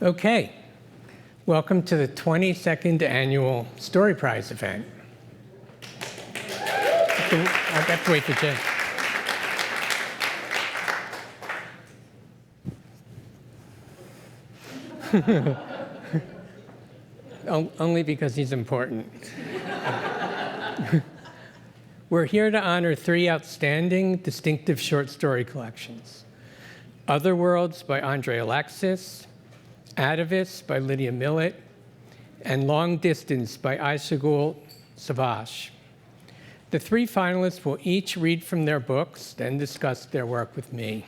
Okay, welcome to the 22nd annual Story Prize event. I have to wait for Jay. Only because he's important. We're here to honor three outstanding, distinctive short story collections. Other Worlds by André Alexis, ATAVISTS by Lydia Millet, and Long Distance by Ayşegül Savaş. The three finalists will each read from their books, then discuss their work with me.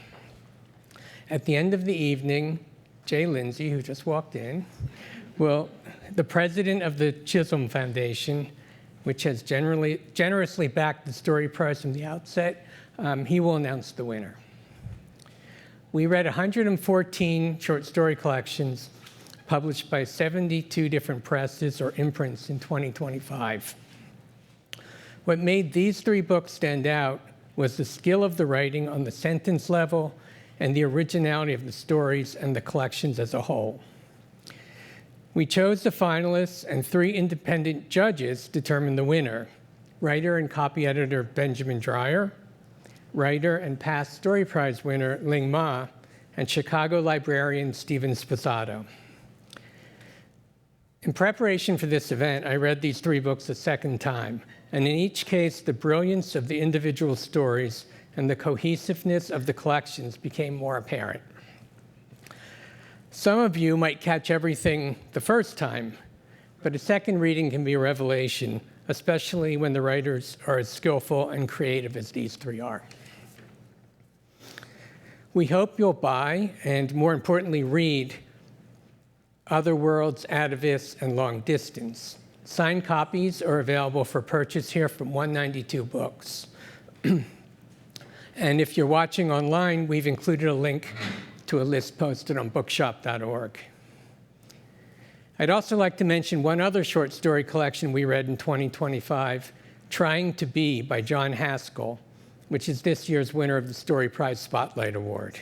At the end of the evening, Jay Lindsay, who just walked in, the president of the Chisholm Foundation, which has generously backed the Story Prize from the outset, he will announce the winner. We read 114 short story collections published by 72 different presses or imprints in 2025. What made these three books stand out was the skill of the writing on the sentence level and the originality of the stories and the collections as a whole. We chose the finalists, and three independent judges determined the winner: writer and copy editor Benjamin Dreyer, writer and past Story Prize winner Ling Ma, and Chicago librarian Stephen Sposato. In preparation for this event, I read these three books a second time, and in each case, the brilliance of the individual stories and the cohesiveness of the collections became more apparent. Some of you might catch everything the first time, but a second reading can be a revelation, especially when the writers are as skillful and creative as these three are. We hope you'll buy, and more importantly, read Other Worlds, ATAVISTS, and Long Distance. Signed copies are available for purchase here from 192 Books. And if you're watching online, we've included a link to a list posted on bookshop.org. I'd also like to mention one other short story collection we read in 2025, Trying to Be by John Haskell, which is this year's winner of the Story Prize Spotlight Award.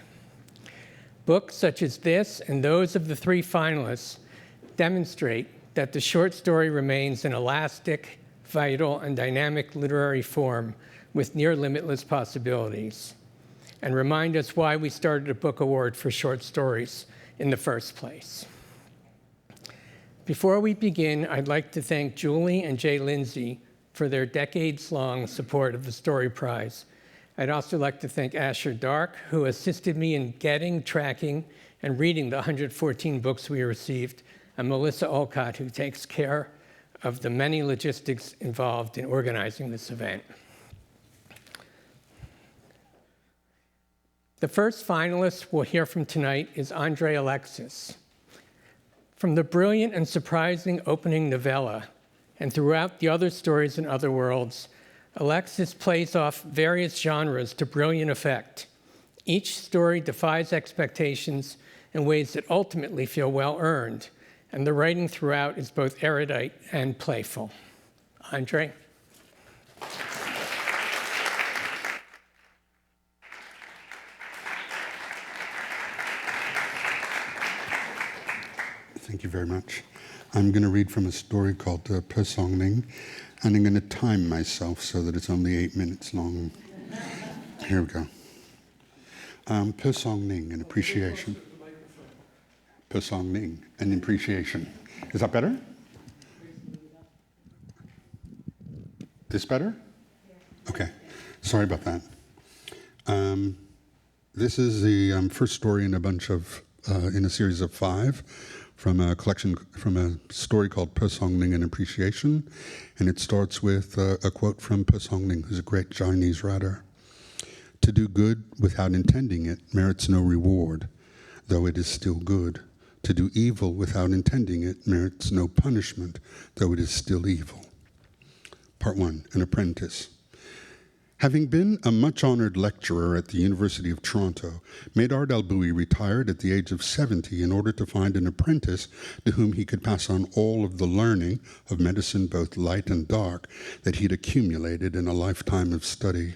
Books such as this and those of the three finalists demonstrate that the short story remains an elastic, vital, and dynamic literary form with near limitless possibilities, and remind us why we started a book award for short stories in the first place. Before we begin, I'd like to thank Julie and Jay Lindsay for their decades-long support of the Story Prize. I'd also like to thank Asher Dark, who assisted me in getting, tracking, and reading the 114 books we received, and Melissa Olcott, who takes care of the many logistics involved in organizing this event. The first finalist we'll hear from tonight is André Alexis. From the brilliant and surprising opening novella, and throughout the other stories in Other Worlds, Alexis plays off various genres to brilliant effect. Each story defies expectations in ways that ultimately feel well-earned, and the writing throughout is both erudite and playful. André? Thank you very much. I'm going to read from a story called Persongning, and I'm going to time myself so that it's only 8 minutes long. Here we go. Persongning, an appreciation. Persongning, an appreciation. Is that better? This better? Okay. Sorry about that. This is the first story in a bunch of, in a series of 5. From a collection, from a story called Persongning and Appreciation. And it starts with a quote from Persongning, who's a great Chinese writer. To do good without intending it merits no reward, though it is still good. To do evil without intending it merits no punishment, though it is still evil. Part 1, An Apprentice. Having been a much-honored lecturer at the University of Toronto, Médard Albuy retired at the age of 70 in order to find an apprentice to whom he could pass on all of the learning of medicine, both light and dark, that he'd accumulated in a lifetime of study.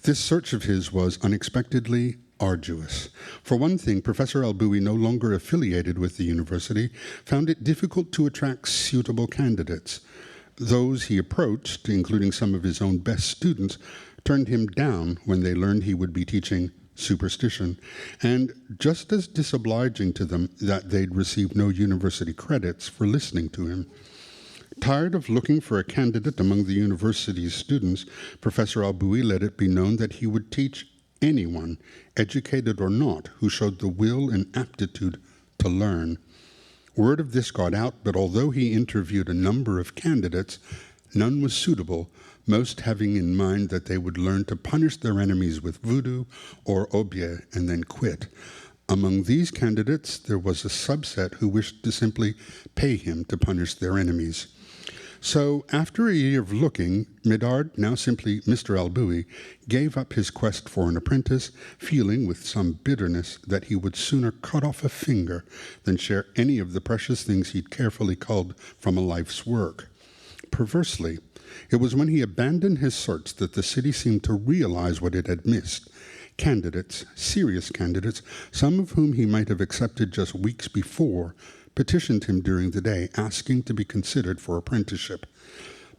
This search of his was unexpectedly arduous. For one thing, Professor Al-Boui, no longer affiliated with the university, found it difficult to attract suitable candidates. Those he approached, including some of his own best students, turned him down when they learned he would be teaching superstition, and just as disobliging to them that they'd receive no university credits for listening to him. Tired of looking for a candidate among the university's students, Professor Al-Boui let it be known that he would teach anyone, educated or not, who showed the will and aptitude to learn. Word of this got out, but although he interviewed a number of candidates, none was suitable, most having in mind that they would learn to punish their enemies with voodoo or obeah and then quit. Among these candidates, there was a subset who wished to simply pay him to punish their enemies. So, after a year of looking, Medard, now simply Mr. Al-Boui, gave up his quest for an apprentice, feeling with some bitterness that he would sooner cut off a finger than share any of the precious things he'd carefully culled from a life's work. Perversely, it was when he abandoned his search that the city seemed to realize what it had missed. Candidates, serious candidates, some of whom he might have accepted just weeks before, petitioned him during the day, asking to be considered for apprenticeship.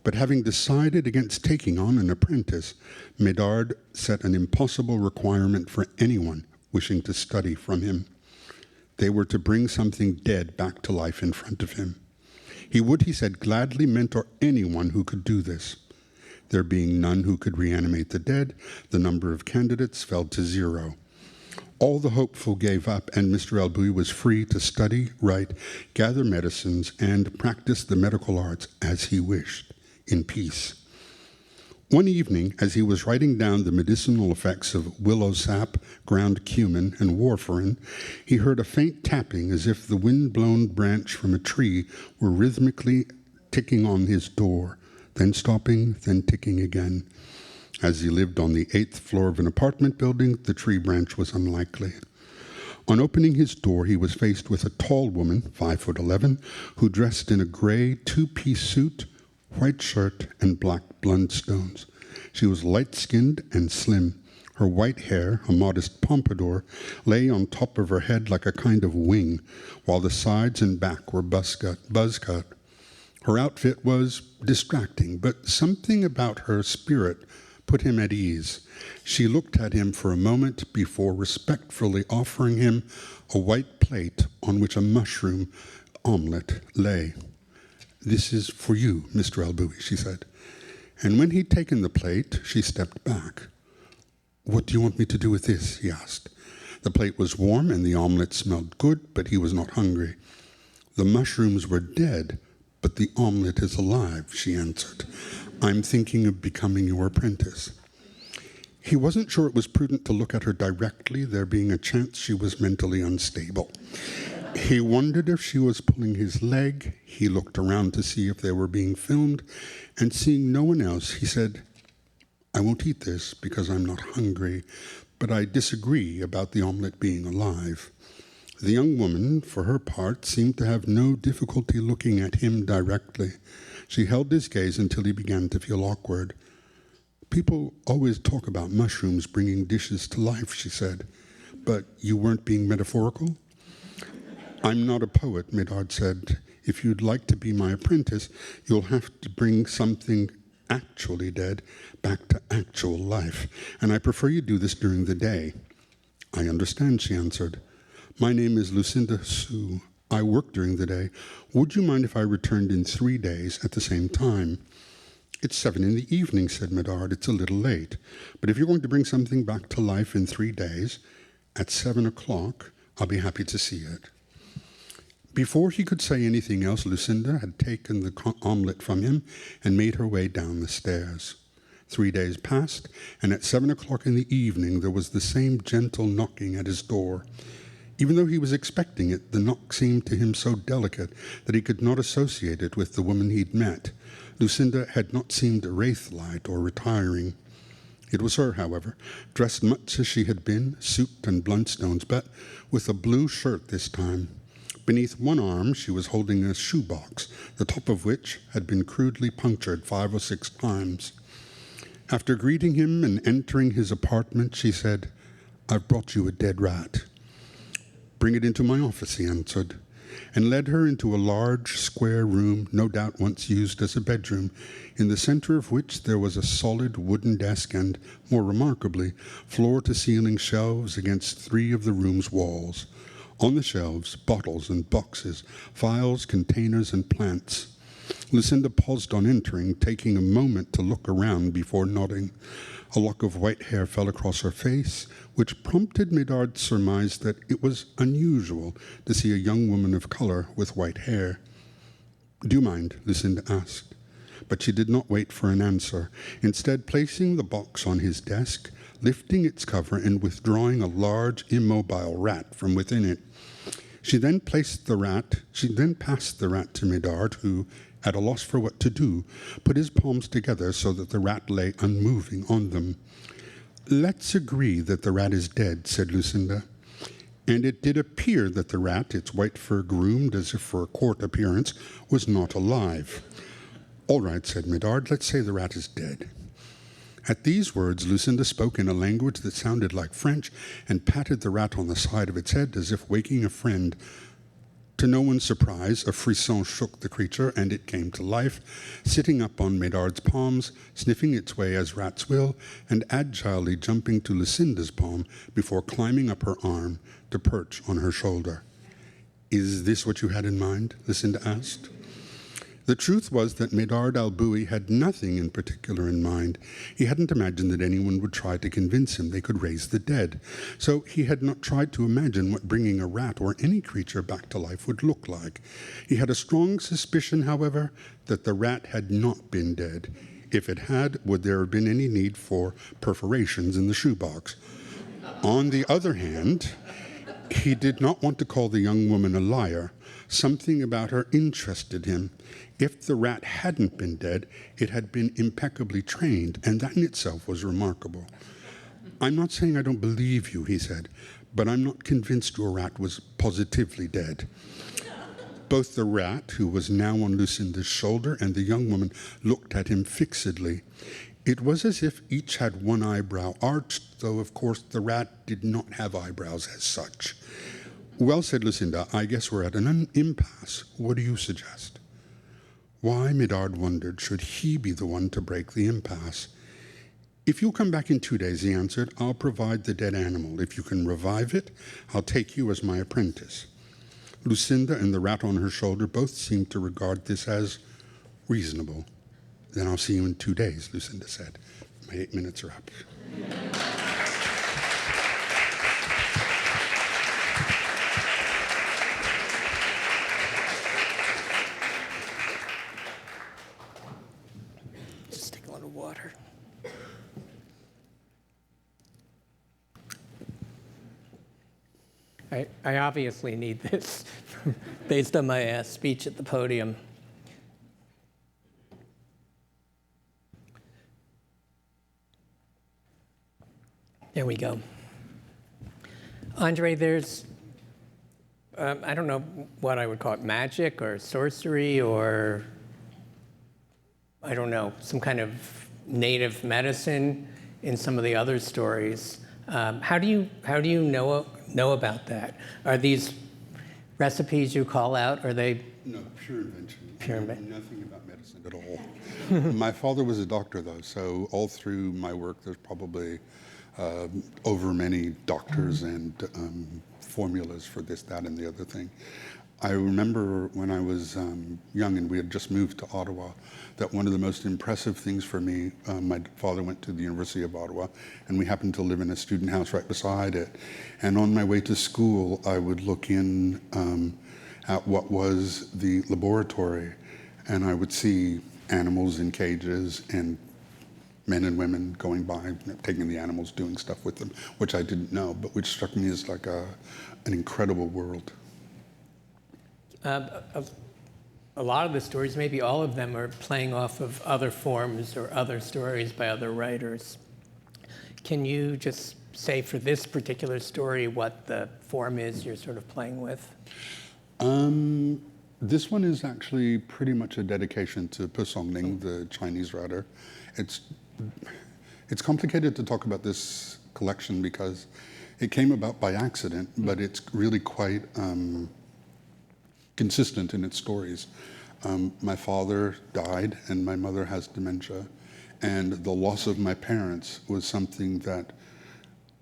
But having decided against taking on an apprentice, Medard set an impossible requirement for anyone wishing to study from him. They were to bring something dead back to life in front of him. He would, he said, gladly mentor anyone who could do this. There being none who could reanimate the dead, the number of candidates fell to 0. All the hopeful gave up, and Mr. Al-Boui was free to study, write, gather medicines, and practice the medical arts as he wished, in peace. One evening, as he was writing down the medicinal effects of willow sap, ground cumin, and warfarin, he heard a faint tapping as if the wind-blown branch from a tree were rhythmically ticking on his door, then stopping, then ticking again. As he lived on the 8th floor of an apartment building, the tree branch was unlikely. On opening his door, he was faced with a tall woman, 5'11", who dressed in a gray two-piece suit, white shirt, and black Blundstones. She was light-skinned and slim. Her white hair, a modest pompadour, lay on top of her head like a kind of wing, while the sides and back were buzz cut. Her outfit was distracting, but something about her spirit put him at ease. She looked at him for a moment before respectfully offering him a white plate on which a mushroom omelette lay. "This is for you, Mr. Al-Boui," she said. And when he'd taken the plate, she stepped back. "What do you want me to do with this?" he asked. The plate was warm and the omelette smelled good, but he was not hungry. "The mushrooms were dead, but the omelette is alive," she answered. "I'm thinking of becoming your apprentice." He wasn't sure it was prudent to look at her directly, there being a chance she was mentally unstable. He wondered if she was pulling his leg. He looked around to see if they were being filmed, and seeing no one else, he said, "I won't eat this because I'm not hungry, but I disagree about the omelette being alive." The young woman, for her part, seemed to have no difficulty looking at him directly. She held his gaze until he began to feel awkward. "People always talk about mushrooms bringing dishes to life," she said. "But you weren't being metaphorical?" "I'm not a poet," Medard said. "If you'd like to be my apprentice, you'll have to bring something actually dead back to actual life, and I prefer you do this during the day." "I understand," she answered. "My name is Lucinda Sue. I work during the day. Would you mind if I returned in 3 days at the same time?" "It's 7 in the evening," said Medard. "It's a little late. But if you're going to bring something back to life in 3 days, at 7 o'clock, I'll be happy to see it." Before he could say anything else, Lucinda had taken the omelette from him and made her way down the stairs. 3 days passed, and at 7 o'clock in the evening there was the same gentle knocking at his door. Even though he was expecting it, the knock seemed to him so delicate that he could not associate it with the woman he'd met. Lucinda had not seemed wraith-like or retiring. It was her, however, dressed much as she had been, suit and Blundstones, but with a blue shirt this time. Beneath one arm, she was holding a shoebox, the top of which had been crudely punctured 5 or 6 times. After greeting him and entering his apartment, she said, "I've brought you a dead rat." "Bring it into my office," he answered, and led her into a large square room, no doubt once used as a bedroom, in the center of which there was a solid wooden desk and, more remarkably, floor-to-ceiling shelves against 3 of the room's walls. On the shelves, bottles and boxes, files, containers, and plants. Lucinda paused on entering, taking a moment to look around before nodding. A lock of white hair fell across her face, which prompted Medard's surmise that it was unusual to see a young woman of color with white hair. "Do you mind?" Lucinda asked. But she did not wait for an answer, instead placing the box on his desk, lifting its cover and withdrawing a large, immobile rat from within it. She then passed the rat to Medard, who, at a loss for what to do, put his palms together so that the rat lay unmoving on them. "Let's agree that the rat is dead," said Lucinda. And it did appear that the rat, its white fur groomed as if for a court appearance, was not alive. "All right," said Medard, "let's say the rat is dead." At these words, Lucinda spoke in a language that sounded like French and patted the rat on the side of its head as if waking a friend. To no one's surprise, a frisson shook the creature, and it came to life, sitting up on Medard's palms, sniffing its way as rats will, and agilely jumping to Lucinda's palm before climbing up her arm to perch on her shoulder. "Is this what you had in mind?" Lucinda asked. The truth was that Medard Alboui had nothing in particular in mind. He hadn't imagined that anyone would try to convince him they could raise the dead. So he had not tried to imagine what bringing a rat or any creature back to life would look like. He had a strong suspicion, however, that the rat had not been dead. If it had, would there have been any need for perforations in the shoebox? On the other hand, he did not want to call the young woman a liar. Something about her interested him. If the rat hadn't been dead, it had been impeccably trained, and that in itself was remarkable. "I'm not saying I don't believe you," he said, "but I'm not convinced your rat was positively dead." Both the rat, who was now on Lucinda's shoulder, and the young woman looked at him fixedly. It was as if each had one eyebrow arched, though, of course, the rat did not have eyebrows as such. "Well," said Lucinda, "I guess we're at an impasse. What do you suggest?" Why, Medard wondered, should he be the one to break the impasse? "If you'll come back in 2 days," he answered, "I'll provide the dead animal. If you can revive it, I'll take you as my apprentice." Lucinda and the rat on her shoulder both seemed to regard this as reasonable. "Then I'll see you in 2 days," Lucinda said. "My 8 minutes are up." Just take a little water. I obviously need this based on my speech at the podium. There we go. André, there's, I don't know what I would call it, magic or sorcery or, I don't know, some kind of native medicine in some of the other stories. How do you know about that? Are these recipes you call out, are they? No, pure invention. Pure invention. Nothing about medicine at all. My father was a doctor, though, so all through my work, there's probably over many doctors and formulas for this, that, and the other thing. I remember when I was young and we had just moved to Ottawa, that one of the most impressive things for me, my father went to the University of Ottawa, and we happened to live in a student house right beside it. And on my way to school, I would look in at what was the laboratory, and I would see animals in cages and men and women going by, taking the animals, doing stuff with them, which I didn't know, but which struck me as like an incredible world. A lot of the stories, maybe all of them, are playing off of other forms or other stories by other writers. Can you just say for this particular story what the form is you're sort of playing with? This one is actually pretty much a dedication to Pesongning, the Chinese writer. It's complicated to talk about this collection because It came about by accident, but it's really quite consistent in its stories. My father died, and my mother has dementia, and the loss of my parents was something that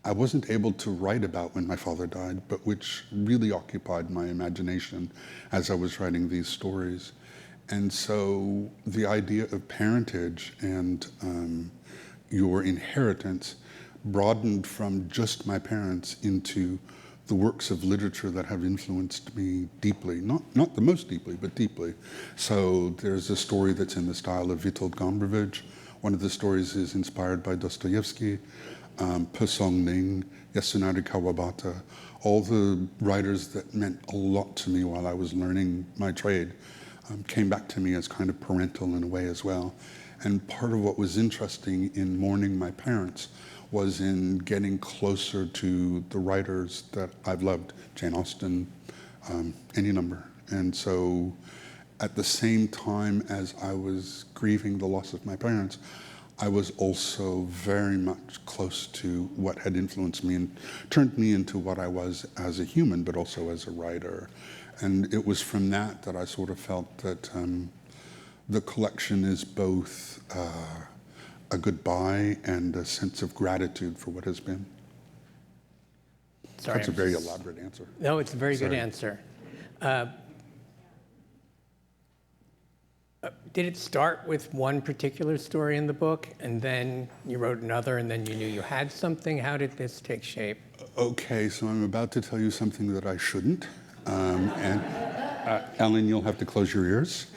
I wasn't able to write about when my father died, but which really occupied my imagination as I was writing these stories. And so the idea of parentage and your inheritance broadened from just my parents into the works of literature that have influenced me deeply, not the most deeply, but deeply. So there's a story that's in the style of Witold Gombrowicz. One of the stories is inspired by Dostoevsky. Pesongning, Yasunari Kawabata, all the writers that meant a lot to me while I was learning my trade came back to me as kind of parental in a way as well. And part of what was interesting in mourning my parents was in getting closer to the writers that I've loved, Jane Austen, any number. And so at the same time as I was grieving the loss of my parents, I was also very much close to what had influenced me and turned me into what I was as a human, but also as a writer. And it was from that that I sort of felt that the collection is both a goodbye and a sense of gratitude for what has been. Sorry, That's a very elaborate answer. No, it's a very Sorry. good answer. Did it start with one particular story in the book, and then you wrote another, and then you knew you had something? How did this take shape? Okay, so I'm about to tell you something that I shouldn't. And Ellen, you'll have to close your ears.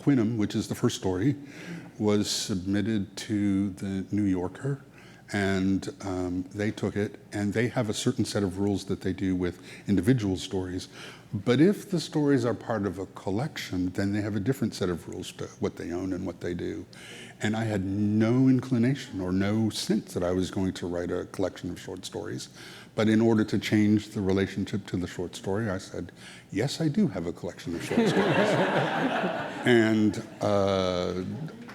Huinum, which is the first story, was submitted to the New Yorker, and they took it, and they have a certain set of rules that they do with individual stories. But if the stories are part of a collection, then they have a different set of rules to what they own and what they do. And I had no inclination or no sense that I was going to write a collection of short stories. But in order to change the relationship to the short story, I said, yes, I do have a collection of short stories. And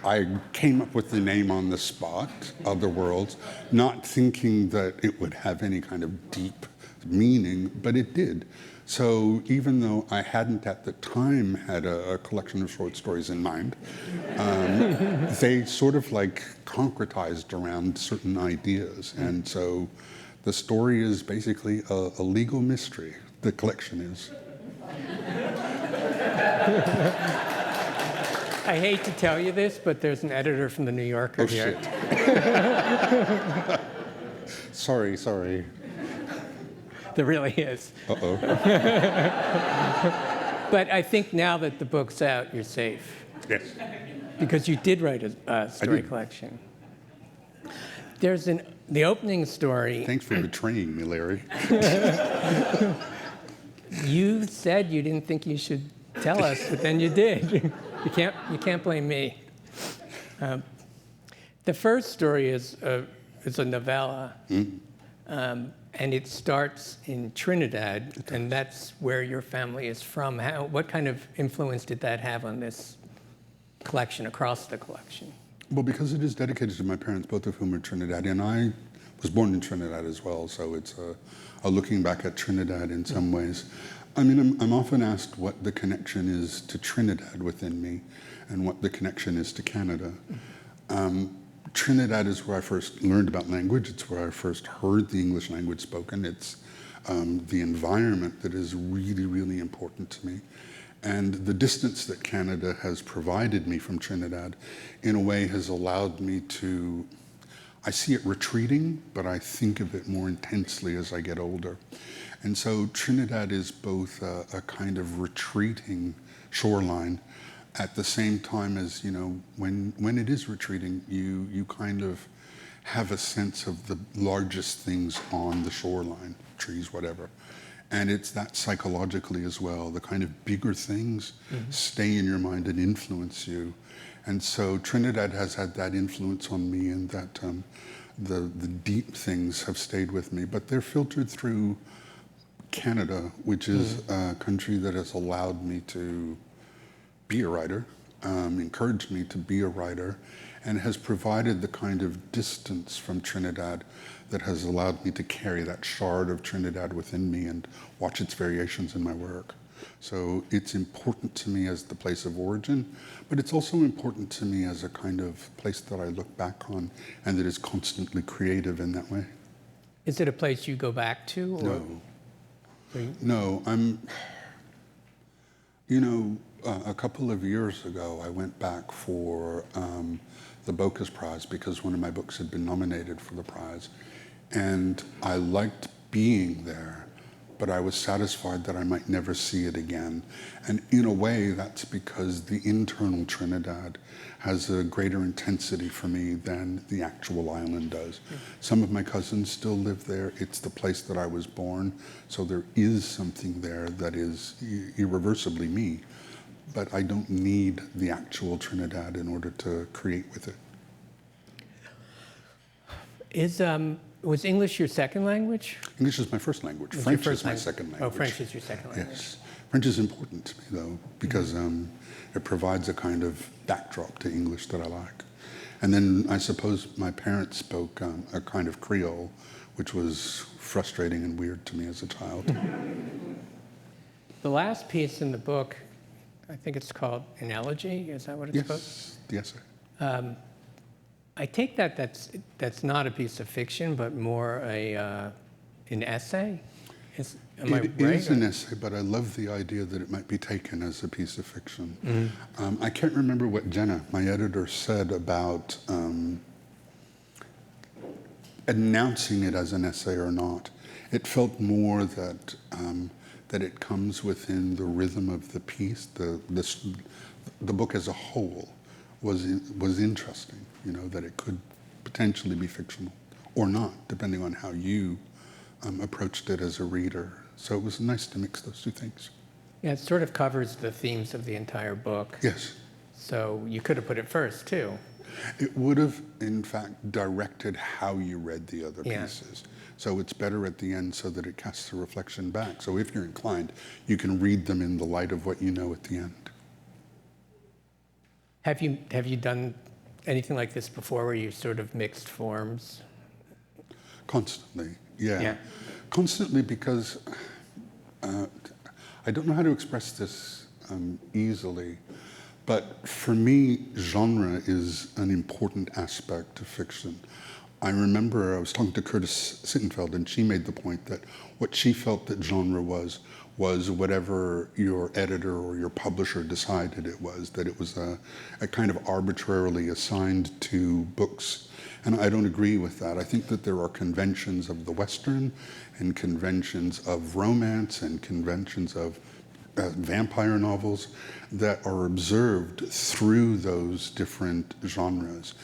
I came up with the name on the spot, Other Worlds, not thinking that it would have any kind of deep meaning, but it did. So even though I hadn't at the time had a collection of short stories in mind, they sort of like concretized around certain ideas. And so the story is basically a legal mystery. The collection is. I hate to tell you this, but there's an editor from the New Yorker here. Shit. Sorry. There really is. Uh-oh. But I think now that the book's out, you're safe. Yes. Because you did write a story collection. There's the opening story. Thanks for betraying me, Larry. You said you didn't think you should tell us, but then you did. You can't blame me. The first story is a novella. And it starts in Trinidad, and that's where your family is from. What kind of influence did that have on this collection, across the collection? Well, because it is dedicated to my parents, both of whom are Trinidadian. I was born in Trinidad as well, so it's a looking back at Trinidad in some ways. I mean, I'm often asked what the connection is to Trinidad within me and what the connection is to Canada. Trinidad is where I first learned about language. It's where I first heard the English language spoken. It's the environment that is really, really important to me. And the distance that Canada has provided me from Trinidad, in a way, has allowed me to, I see it retreating, but I think of it more intensely as I get older. And so Trinidad is both a kind of retreating shoreline, at the same time as, you know, when it is retreating, you kind of have a sense of the largest things on the shoreline, trees, whatever. And it's that psychologically as well. The kind of bigger things stay in your mind and influence you. And so Trinidad has had that influence on me, and that the deep things have stayed with me. But they're filtered through Canada, which is a country that has allowed me to be a writer, encouraged me to be a writer, and has provided the kind of distance from Trinidad that has allowed me to carry that shard of Trinidad within me and watch its variations in my work. So it's important to me as the place of origin, but it's also important to me as a kind of place that I look back on and that is constantly creative in that way. Is it a place you go back to? Or? No. So No, a couple of years ago, I went back for the Bocas Prize because one of my books had been nominated for the prize. And I liked being there, but I was satisfied that I might never see it again. And in a way, that's because the internal Trinidad has a greater intensity for me than the actual island does. Some of my cousins still live there. It's the place that I was born. So there is something there that is irreversibly me. But I don't need the actual Trinidad in order to create with it. Was English your second language? English is my first language. French is my second language. Oh, French is your second language. Yes. French is important to me, though, because it provides a kind of backdrop to English that I like. And then I suppose my parents spoke a kind of Creole, which was frustrating and weird to me as a child. The last piece in the book, I think it's called an elegy. Is that what it's called? Yes, the essay. I take that's not a piece of fiction, but more an essay. Am I right? It is an essay, but I love the idea that it might be taken as a piece of fiction. I can't remember what Jenna, my editor, said about announcing it as an essay or not. It felt more that it comes within the rhythm of the piece. The book as a whole was interesting. That it could potentially be fictional or not, depending on how you approached it as a reader. So it was nice to mix those two things. Yeah, it sort of covers the themes of the entire book. Yes. So you could have put it first, too. It would have, in fact, directed how you read the other pieces. So it's better at the end so that it casts a reflection back. So if you're inclined, you can read them in the light of what you know at the end. Have you done anything like this before, where you sort of mixed forms? Constantly, yeah. Constantly, because I don't know how to express this easily, but for me, genre is an important aspect of fiction. I remember I was talking to Curtis Sittenfeld, and she made the point that what she felt that genre was whatever your editor or your publisher decided it was, that it was a kind of arbitrarily assigned to books. And I don't agree with that. I think that there are conventions of the Western and conventions of romance and conventions of vampire novels that are observed through those different genres.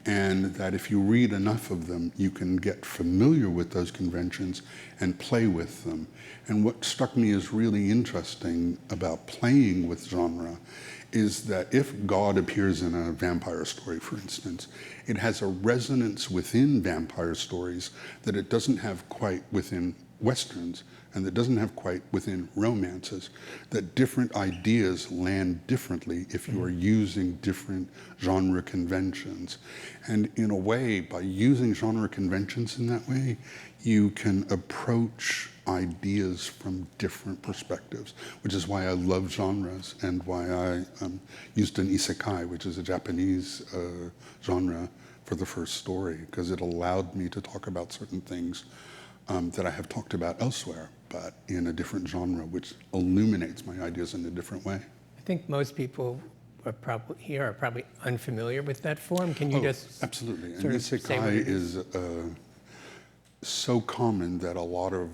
And that if you read enough of them, you can get familiar with those conventions and play with them. And what struck me as really interesting about playing with genre is that if God appears in a vampire story, for instance, it has a resonance within vampire stories that it doesn't have quite within Westerns, and that doesn't have quite within romances, that different ideas land differently if you are using different genre conventions. And in a way, by using genre conventions in that way, you can approach ideas from different perspectives, which is why I love genres and why I used an isekai, which is a Japanese genre, for the first story, because it allowed me to talk about certain things that I have talked about elsewhere, but in a different genre, which illuminates my ideas in a different way. I think most people are probably unfamiliar with that form. Can you just absolutely. And sort of say what isekai it is? So common that a lot of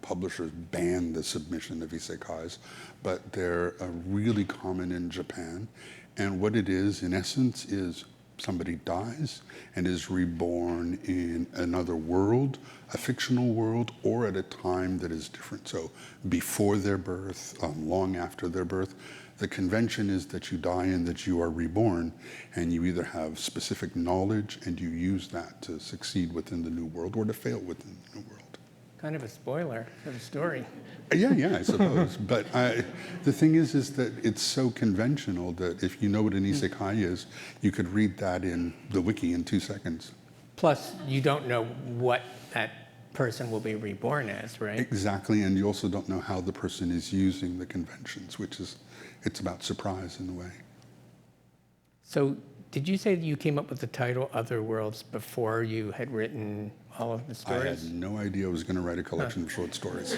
publishers ban the submission of isekais, but they're really common in Japan. And what it is, in essence, is somebody dies and is reborn in another world, a fictional world, or at a time that is different. So before their birth, long after their birth, the convention is that you die and that you are reborn, and you either have specific knowledge and you use that to succeed within the new world or to fail within the new world. Kind of a spoiler for the story. Yeah, I suppose. But the thing is that it's so conventional that if you know what an isekai is, you could read that in the wiki in 2 seconds. Plus, you don't know what that person will be reborn as, right? Exactly, and you also don't know how the person is using the conventions, it's about surprise in a way. So did you say that you came up with the title Other Worlds before you had written all of the stories? I had no idea I was going to write a collection of short stories.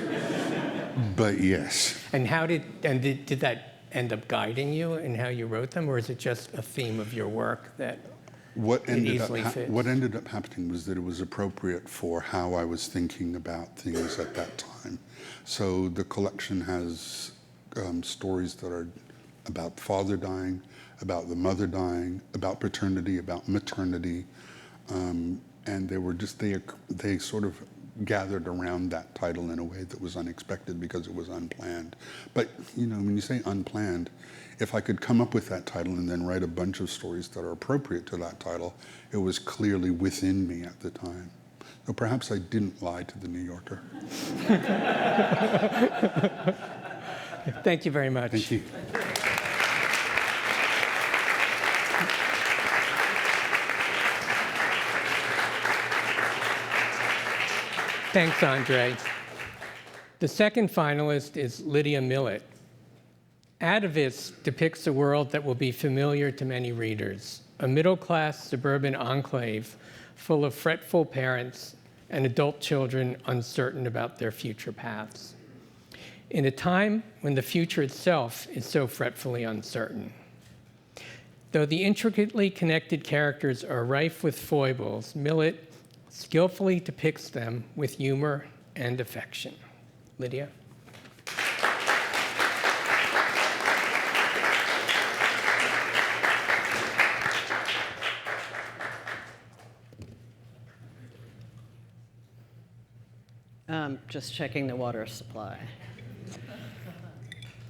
But yes. And did that end up guiding you in how you wrote them, or is it just a theme of your work that What ended fits? up happening was that it was appropriate for how I was thinking about things at that time. So the collection has stories that are about father dying, about the mother dying, about paternity, about maternity, and they sort of gathered around that title in a way that was unexpected because it was unplanned. But when you say unplanned, if I could come up with that title and then write a bunch of stories that are appropriate to that title, it was clearly within me at the time. So perhaps I didn't lie to the New Yorker. Thank you very much. Thank you. Thanks, Andre. The second finalist is Lydia Millet. ATAVISTS depicts a world that will be familiar to many readers, a middle-class suburban enclave full of fretful parents and adult children uncertain about their future paths. In a time when the future itself is so fretfully uncertain. Though the intricately connected characters are rife with foibles, Millet skillfully depicts them with humor and affection. Lydia? Just checking the water supply.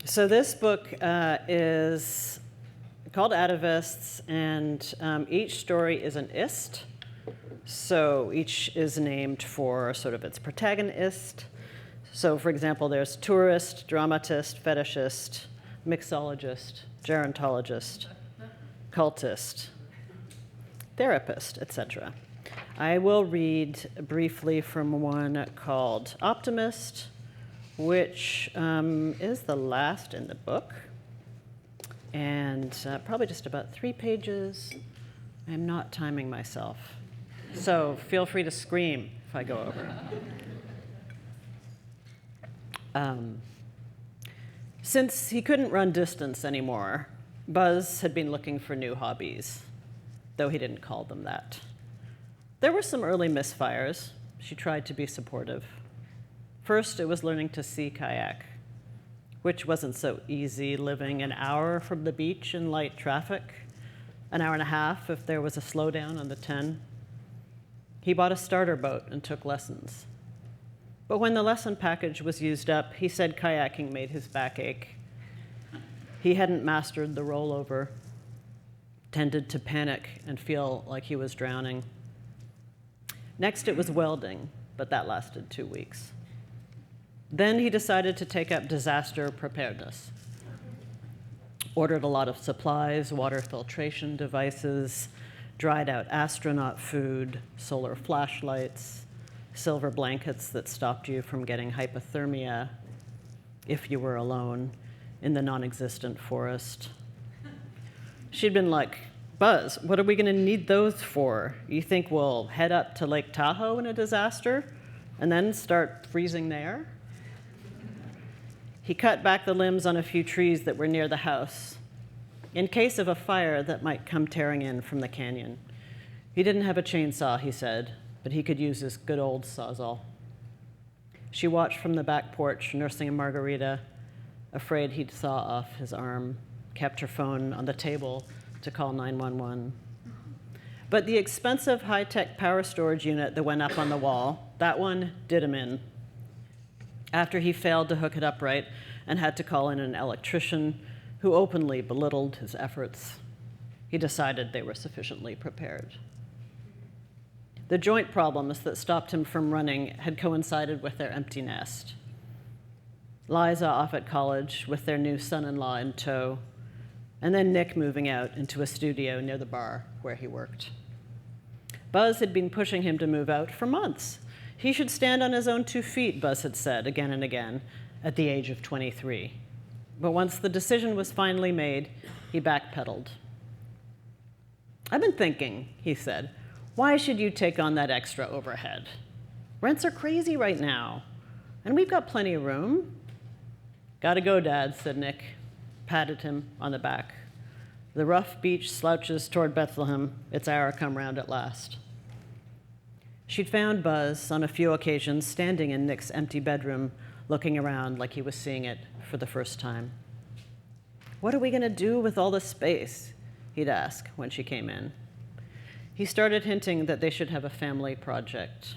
So this book is called ATAVISTS, and each story is an ist. So each is named for sort of its protagonist. So for example, there's tourist, dramatist, fetishist, mixologist, gerontologist, cultist, therapist, etc. I will read briefly from one called Optimist, which is the last in the book, and probably just about 3 pages. I'm not timing myself, so feel free to scream if I go over. Since he couldn't run distance anymore, Buzz had been looking for new hobbies, though he didn't call them that. There were some early misfires. She tried to be supportive. First, it was learning to sea kayak, which wasn't so easy, living an hour from the beach in light traffic, an hour and a half if there was a slowdown on the 10. He bought a starter boat and took lessons. But when the lesson package was used up, he said kayaking made his back ache. He hadn't mastered the rollover, tended to panic and feel like he was drowning. Next, it was welding, but that lasted 2 weeks. Then he decided to take up disaster preparedness. Ordered a lot of supplies, water filtration devices, dried out astronaut food, solar flashlights, silver blankets that stopped you from getting hypothermia if you were alone in the non-existent forest. She'd been like, Buzz, what are we going to need those for? You think we'll head up to Lake Tahoe in a disaster and then start freezing there? He cut back the limbs on a few trees that were near the house, in case of a fire that might come tearing in from the canyon. He didn't have a chainsaw, he said, but he could use his good old Sawzall. She watched from the back porch, nursing a margarita, afraid he'd saw off his arm, kept her phone on the table to call 911. But the expensive high-tech power storage unit that went up on the wall, that one did him in. After he failed to hook it up right and had to call in an electrician who openly belittled his efforts, he decided they were sufficiently prepared. The joint problems that stopped him from running had coincided with their empty nest. Liza off at college with their new son-in-law in tow, and then Nick moving out into a studio near the bar where he worked. Buzz had been pushing him to move out for months. He should stand on his own 2 feet, Buzz had said again and again, at the age of 23. But once the decision was finally made, he backpedaled. "I've been thinking," he said, "why should you take on that extra overhead? Rents are crazy right now, and we've got plenty of room." "Gotta go, Dad," said Nick, patted him on the back. "The rough beach slouches toward Bethlehem. Its hour come round at last." She'd found Buzz on a few occasions standing in Nick's empty bedroom, looking around like he was seeing it for the first time. "What are we going to do with all this space?" he'd ask when she came in. He started hinting that they should have a family project.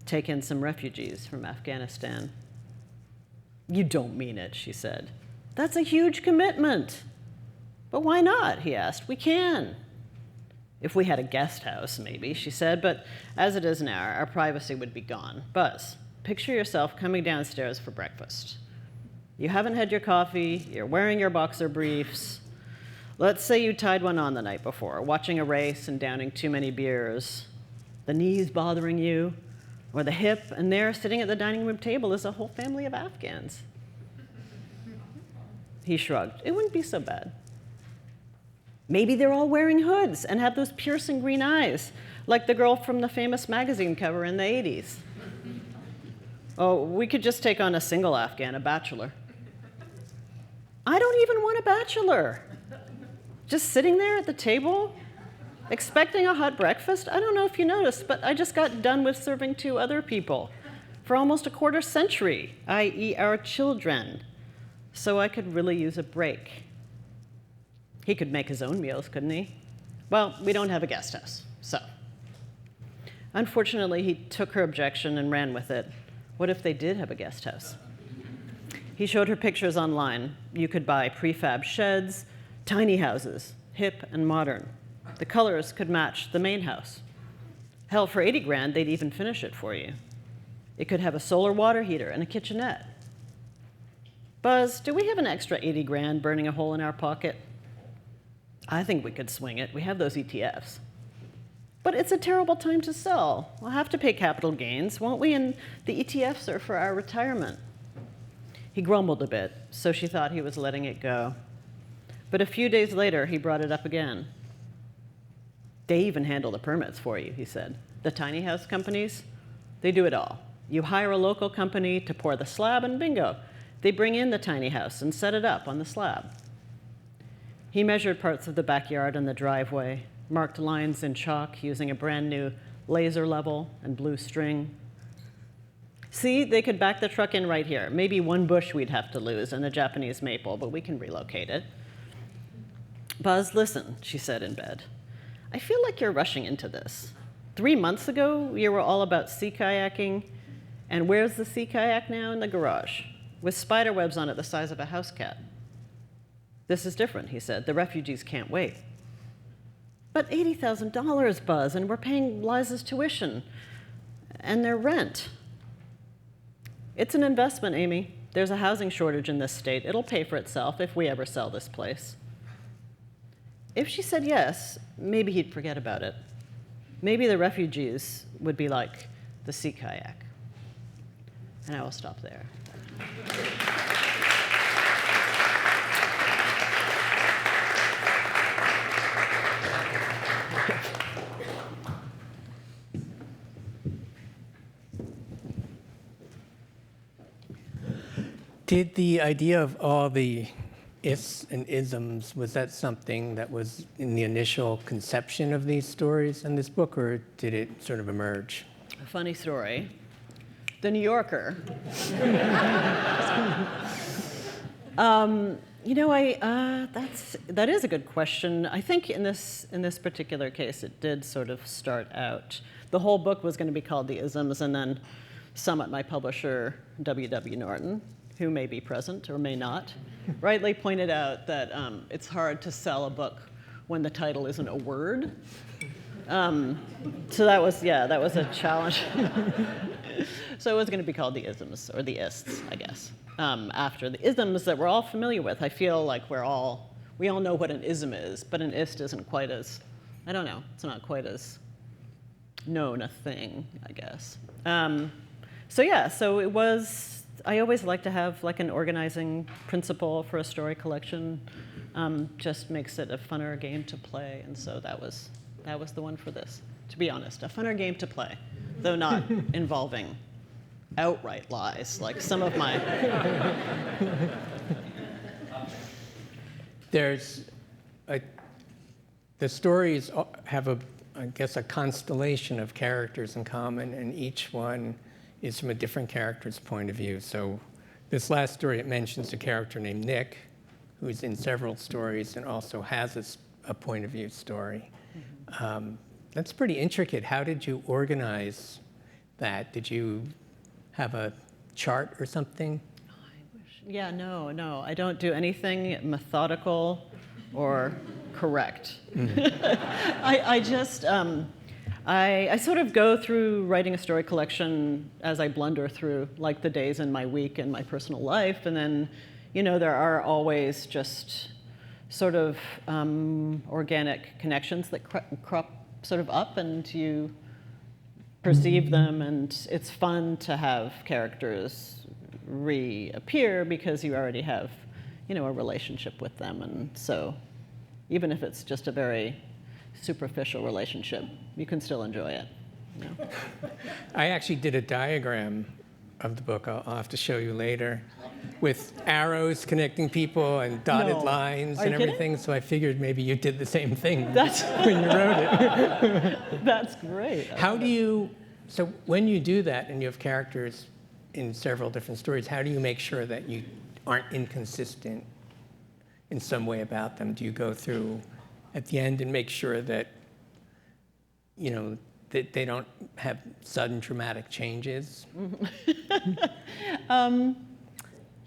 Take in some refugees from Afghanistan. "You don't mean it," she said. "That's a huge commitment." "But why not?" he asked. "We can." "If we had a guest house, maybe," she said, "but as it is now, our privacy would be gone. Buzz, picture yourself coming downstairs for breakfast. You haven't had your coffee, you're wearing your boxer briefs. Let's say you tied one on the night before, watching a race and downing too many beers. The knees bothering you, or the hip, and there, sitting at the dining room table, is a whole family of Afghans." He shrugged. "It wouldn't be so bad. Maybe they're all wearing hoods and have those piercing green eyes, like the girl from the famous magazine cover in the 80s. Oh, we could just take on a single Afghan, a bachelor." "I don't even want a bachelor. Just sitting there at the table, expecting a hot breakfast? I don't know if you noticed, but I just got done with serving 2 other people for almost a quarter century, i.e. our children. So I could really use a break." He could make his own meals, couldn't he? "Well, we don't have a guest house, so." Unfortunately, he took her objection and ran with it. What if they did have a guest house? He showed her pictures online. You could buy prefab sheds, tiny houses, hip and modern. The colors could match the main house. Hell, for 80 grand, they'd even finish it for you. It could have a solar water heater and a kitchenette. "Buzz, do we have an extra 80 grand burning a hole in our pocket?" "I think we could swing it. We have those ETFs." "But it's a terrible time to sell. We'll have to pay capital gains, won't we? And the ETFs are for our retirement." He grumbled a bit, so she thought he was letting it go. But a few days later, he brought it up again. "They even handle the permits for you," he said. "The tiny house companies, they do it all. You hire a local company to pour the slab, and bingo, they bring in the tiny house and set it up on the slab." He measured parts of the backyard and the driveway, marked lines in chalk using a brand new laser level and blue string. "See, they could back the truck in right here. Maybe one bush we'd have to lose and a Japanese maple, but we can relocate it." "Buzz, listen," she said in bed. "I feel like you're rushing into this. 3 months ago, you were all about sea kayaking, and where's the sea kayak now? In the garage, with spider webs on it the size of a house cat." "This is different," he said. "The refugees can't wait." "But $80,000, Buzz, and we're paying Liza's tuition and their rent." "It's an investment, Amy. There's a housing shortage in this state. It'll pay for itself if we ever sell this place." If she said yes, maybe he'd forget about it. Maybe the refugees would be like the sea kayak. And I will stop there. Did the idea of all the ifs and isms, was that something that was in the initial conception of these stories in this book, or did it sort of emerge? A funny story. The New Yorker. That is a good question. I think in this particular case, it did sort of start out. The whole book was going to be called The Isms, and then some at my publisher, W.W. Norton, who may be present or may not, rightly pointed out that it's hard to sell a book when the title isn't a word. So that was a challenge. So it was going to be called the isms, or the ists, I guess. After the isms that we're all familiar with. I feel like we all know what an ism is, but an ist isn't quite as, I don't know, it's not quite as known a thing, I guess. So yeah, so it was, I always like to have like an organizing principle for a story collection. Just makes it a funner game to play, and so that was the one for this. To be honest, a funner game to play, though not involving outright lies like some of my. The stories have I guess a constellation of characters in common, and each one is from a different character's point of view. So this last story, it mentions a character named Nick, who's in several stories and also has a point of view story. Mm-hmm. That's pretty intricate. How did you organize that? Did you have a chart or something? Oh, I wish. Yeah, no. I don't do anything methodical or correct. Mm-hmm. I just, I sort of go through writing a story collection as I blunder through like the days in my week and my personal life, and then, there are always just sort of organic connections that crop sort of up, and you perceive them, and it's fun to have characters reappear because you already have, a relationship with them, and so even if it's just a very superficial relationship, you can still enjoy it. I actually did a diagram of the book. I'll have to show you later, with arrows connecting people and dotted lines and everything. Kidding? So I figured maybe you did the same thing when you wrote it. That's great. So when you do that and you have characters in several different stories, how do you make sure that you aren't inconsistent in some way about them? Do you go through at the end and make sure that, that they don't have sudden dramatic changes?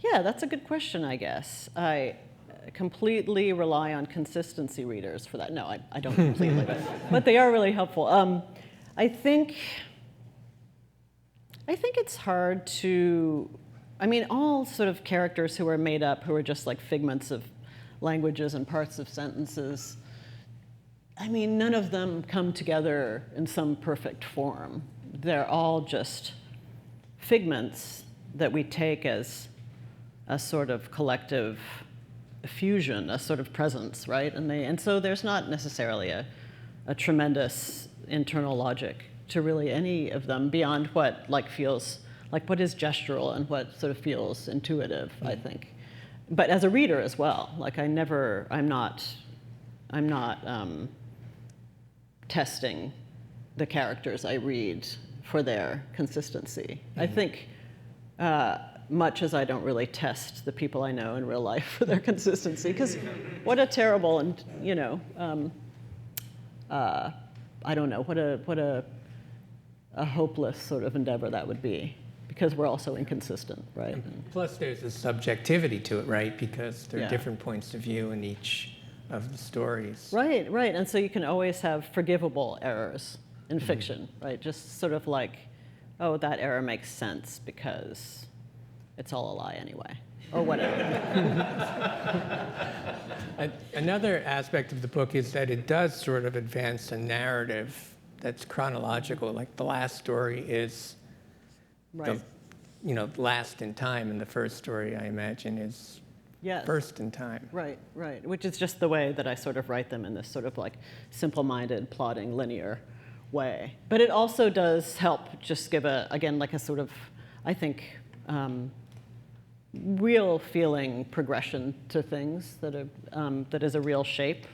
Yeah, that's a good question, I guess. I completely rely on consistency readers for that. No, I don't completely, but they are really helpful. I think it's hard to, all sort of characters who are made up, who are just like figments of languages and parts of sentences, none of them come together in some perfect form. They're all just figments that we take as a sort of collective fusion, a sort of presence, right? And so there's not necessarily a tremendous internal logic to really any of them beyond what feels like what is gestural and what sort of feels intuitive, I think. But as a reader as well, I'm not testing the characters I read for their consistency. Mm-hmm. I think much as I don't really test the people I know in real life for their consistency, because what a terrible and I don't know, what a hopeless sort of endeavor that would be, because we're also inconsistent, right? Plus there's a subjectivity to it, right? Because there are different points of view in each of the stories. Right, and so you can always have forgivable errors in fiction, right? Just sort of like, oh, that error makes sense because it's all a lie anyway, or whatever. Another aspect of the book is that it does sort of advance a narrative that's chronological. Like the last story is last in time, and the first story, I imagine, is first in time. Right, which is just the way that I sort of write them, in this sort of like simple-minded, plodding, linear way. But it also does help just give a sort of, I think, real feeling progression to things that is a real shape,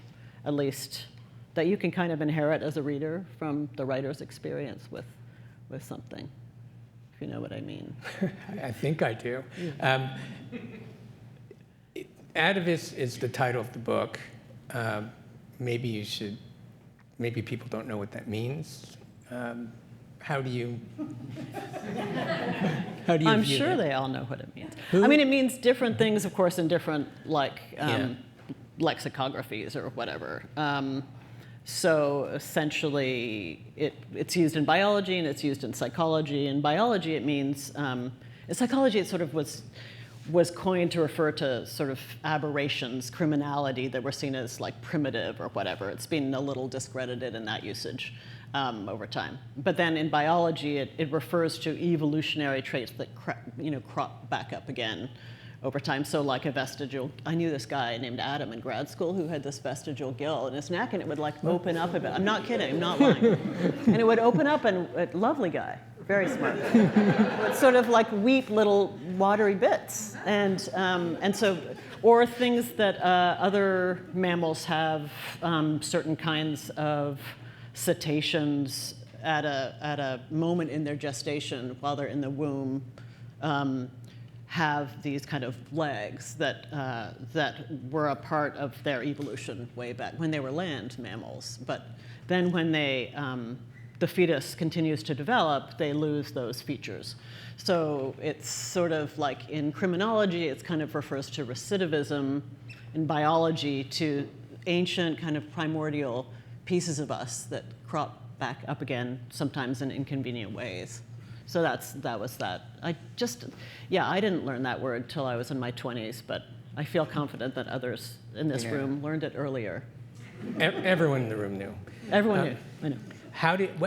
at least, that you can kind of inherit as a reader from the writer's experience with something, if you know what I mean. I think I do. ATAVISTS is the title of the book. Maybe people don't know what that means. How do you I'm sure they all know what it means. It means different things, of course, in different lexicographies or whatever. So essentially, it's used in biology and it's used in psychology. In biology, it means, in psychology, it sort of was coined to refer to sort of aberrations, criminality that were seen as like primitive or whatever. It's been a little discredited in that usage over time. But then in biology, it refers to evolutionary traits that crop back up again over time. So like a vestigial, I knew this guy named Adam in grad school who had this vestigial gill in his neck, and it would like open up a bit. I'm not kidding, I'm not lying. And it would open up, and lovely guy, very smart. It would sort of like weep little watery bits. And so, or things that other mammals have, certain kinds of cetaceans at a moment in their gestation while they're in the womb, have these kind of legs that were a part of their evolution way back when they were land mammals. But then when the fetus continues to develop, they lose those features. So it's sort of like in criminology, it kind of refers to recidivism. In biology, to ancient kind of primordial pieces of us that crop back up again, sometimes in inconvenient ways. So that was that. I didn't learn that word till I was in my 20s, but I feel confident that others in this room learned it earlier. Everyone in the room knew. Everyone knew, I know.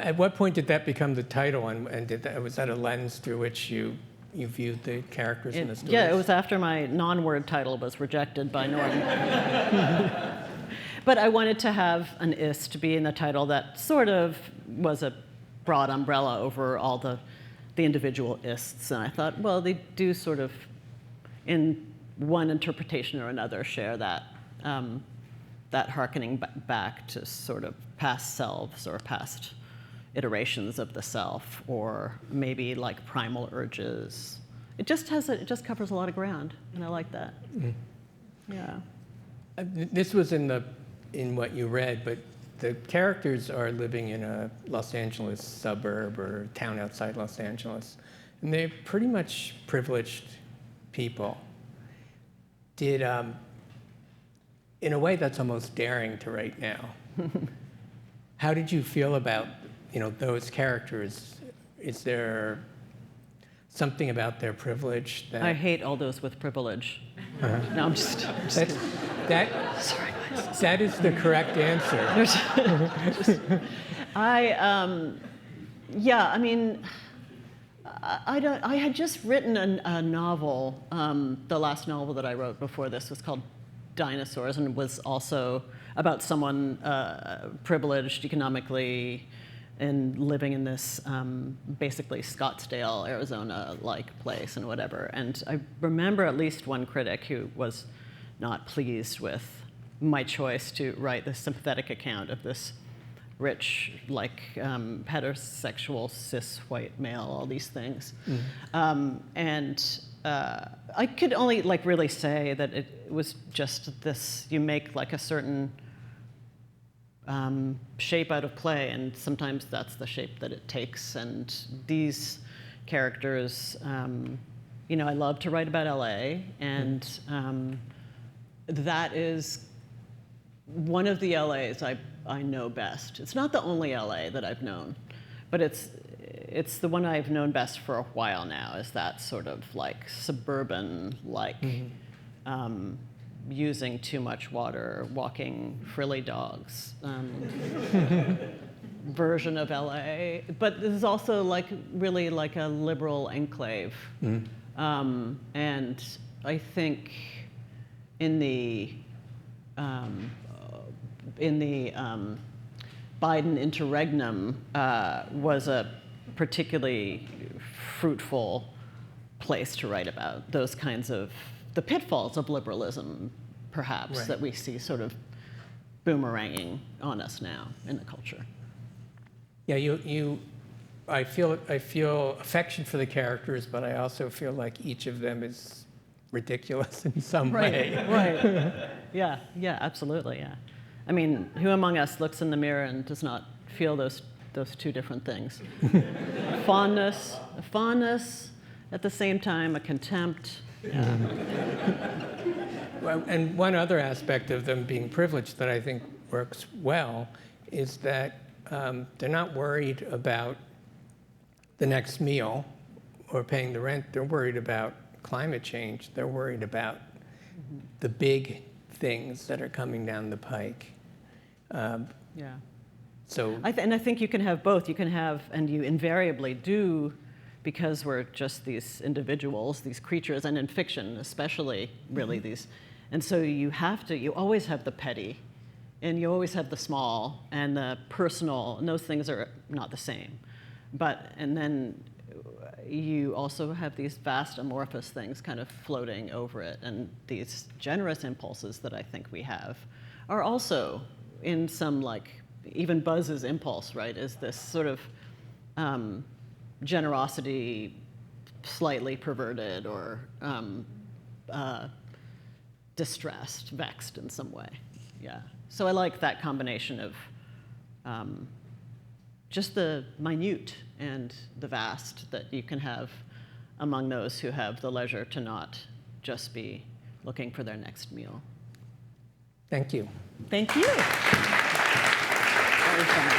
At what point did that become the title, and was that a lens through which you viewed the characters in the stories? Yeah, it was after my non-word title was rejected by Norton. But I wanted to have an ist be in the title that sort of was a broad umbrella over all the individual ists, and I thought, well, they do sort of, in one interpretation or another, share that hearkening back to sort of past selves or past iterations of the self, or maybe like primal urges. It just covers a lot of ground, and I like that. Mm-hmm. Yeah. This was in what you read, but the characters are living in a Los Angeles suburb or town outside Los Angeles, and they're pretty much privileged people. In a way, that's almost daring to write now. How did you feel about those characters? Is there something about their privilege that... I hate all those with privilege. Uh-huh. No, I'm just Sorry, guys. That is the correct answer. I had just written a novel. The last novel that I wrote before this was called Dinosaurs, and was also about someone privileged economically and living in this basically Scottsdale, Arizona-like place and whatever. And I remember at least one critic who was not pleased with my choice to write this sympathetic account of this rich, heterosexual, cis white male, all these things. Mm. I could only really say that it was just this, you make a certain shape out of play, and sometimes that's the shape that it takes. And these characters, I love to write about LA, and that is one of the LAs I know best. It's not the only LA that I've known, but it's the one I've known best for a while now, is that sort of suburban, using too much water, walking frilly dogs version of LA. But this is also really a liberal enclave. Mm. And I think in the Biden interregnum was a particularly fruitful place to write about those kinds of the pitfalls of liberalism, perhaps, right, that we see sort of boomeranging on us now in the culture. Yeah, I feel affection for the characters, but I also feel like each of them is ridiculous in some way. Right. Yeah, absolutely, yeah. I mean, who among us looks in the mirror and does not feel those two different things? A fondness, at the same time, a contempt. Yeah. Well, and one other aspect of them being privileged that I think works well is that they're not worried about the next meal or paying the rent. They're worried about climate change. They're worried about the big things that are coming down the pike. Yeah. So And I think you can have both. You can have, and you invariably do, because we're just these individuals, these creatures, and in fiction especially, really these. And so you always have the petty, and you always have the small and the personal, and those things are not the same. And then you also have these vast amorphous things kind of floating over it, and these generous impulses that I think we have are also in some, like, even Buzz's impulse, right, is this sort of generosity slightly perverted or distressed, vexed in some way. Yeah. So I like that combination of just the minute and the vast that you can have among those who have the leisure to not just be looking for their next meal. thank you. Thank you. Very fun.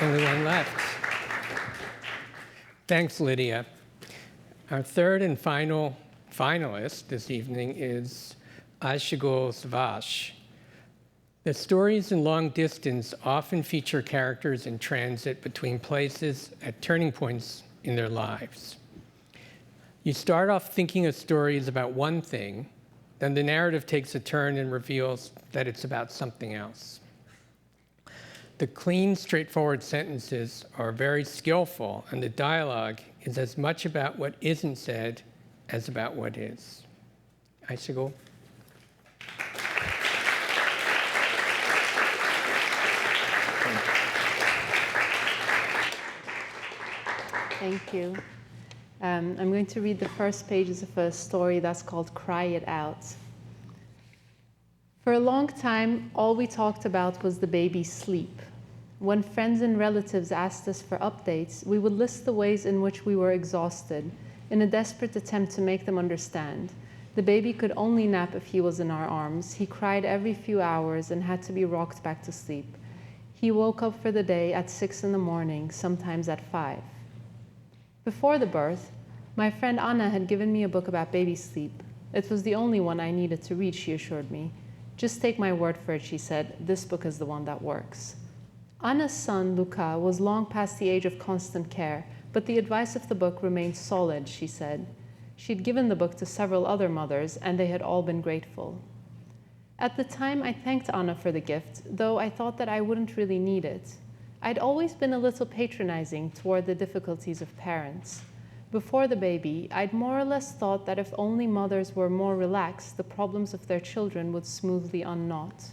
Only one left. Thanks, Lydia. Our third and final finalist this evening is Ayşegül Savaş. The stories in Long Distance often feature characters in transit between places at turning points in their lives. You start off thinking a story is about one thing, then the narrative takes a turn and reveals that it's about something else. The clean, straightforward sentences are very skillful, and the dialogue is as much about what isn't said as about what is. Ayşegül. Thank you. I'm going to read the first pages of a story that's called Cry It Out. For a long time, all we talked about was the baby's sleep. When friends and relatives asked us for updates, we would list the ways in which we were exhausted in a desperate attempt to make them understand. The baby could only nap if he was in our arms. He cried every few hours and had to be rocked back to sleep. He woke up for the day at 6 in the morning, sometimes at 5. Before the birth, my friend Anna had given me a book about baby sleep. It was the only one I needed to read, she assured me. Just take my word for it, she said. This book is the one that works. Anna's son, Luca, was long past the age of constant care, but the advice of the book remained solid, she said. She'd given the book to several other mothers, and they had all been grateful. At the time, I thanked Anna for the gift, though I thought that I wouldn't really need it. I'd always been a little patronizing toward the difficulties of parents. Before the baby, I'd more or less thought that if only mothers were more relaxed, the problems of their children would smoothly unknot.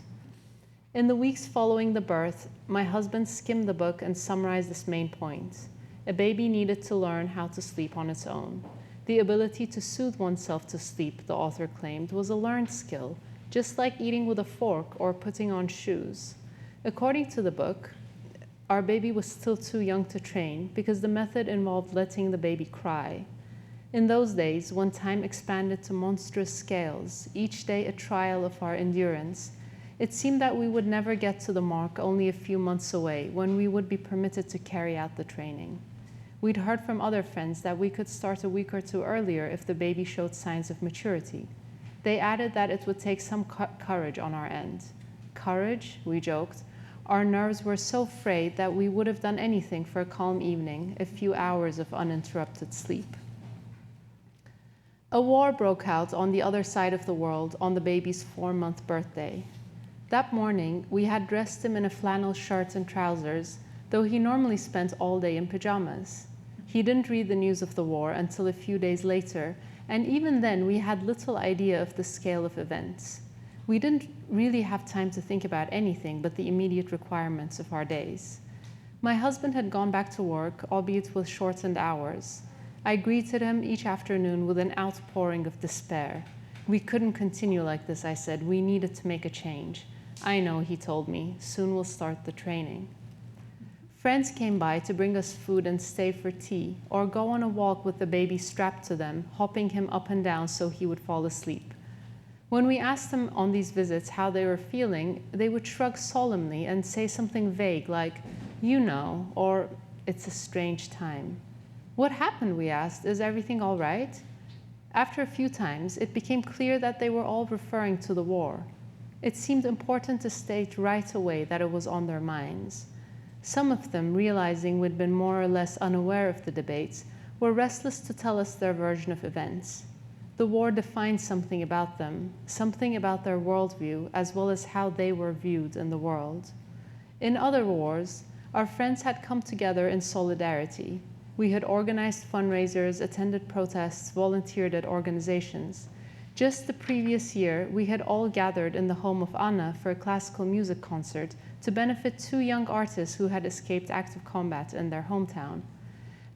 In the weeks following the birth, my husband skimmed the book and summarized this main point. A baby needed to learn how to sleep on its own. The ability to soothe oneself to sleep, the author claimed, was a learned skill, just like eating with a fork or putting on shoes. According to the book, our baby was still too young to train because the method involved letting the baby cry. In those days, when time expanded to monstrous scales, each day a trial of our endurance, it seemed that we would never get to the mark only a few months away when we would be permitted to carry out the training. We'd heard from other friends that we could start a week or two earlier if the baby showed signs of maturity. They added that it would take some courage on our end. Courage, we joked. Our nerves were so frayed that we would have done anything for a calm evening, a few hours of uninterrupted sleep. A war broke out on the other side of the world on the baby's 4-month birthday. That morning, we had dressed him in a flannel shirt and trousers, though he normally spent all day in pajamas. He didn't read the news of the war until a few days later, and even then we had little idea of the scale of events. We didn't really have time to think about anything but the immediate requirements of our days. My husband had gone back to work, albeit with shortened hours. I greeted him each afternoon with an outpouring of despair. We couldn't continue like this, I said. We needed to make a change. I know, he told me. Soon we'll start the training. Friends came by to bring us food and stay for tea, or go on a walk with the baby strapped to them, hopping him up and down so he would fall asleep. When we asked them on these visits how they were feeling, they would shrug solemnly and say something vague like, "You know," or "It's a strange time." "What happened?" we asked. "Is everything all right?" After a few times, it became clear that they were all referring to the war. It seemed important to state right away that it was on their minds. Some of them, realizing we'd been more or less unaware of the debates, were restless to tell us their version of events. The war defined something about them, something about their worldview, as well as how they were viewed in the world. In other wars, our friends had come together in solidarity. We had organized fundraisers, attended protests, volunteered at organizations. Just the previous year, we had all gathered in the home of Anna for a classical music concert to benefit 2 young artists who had escaped active combat in their hometown.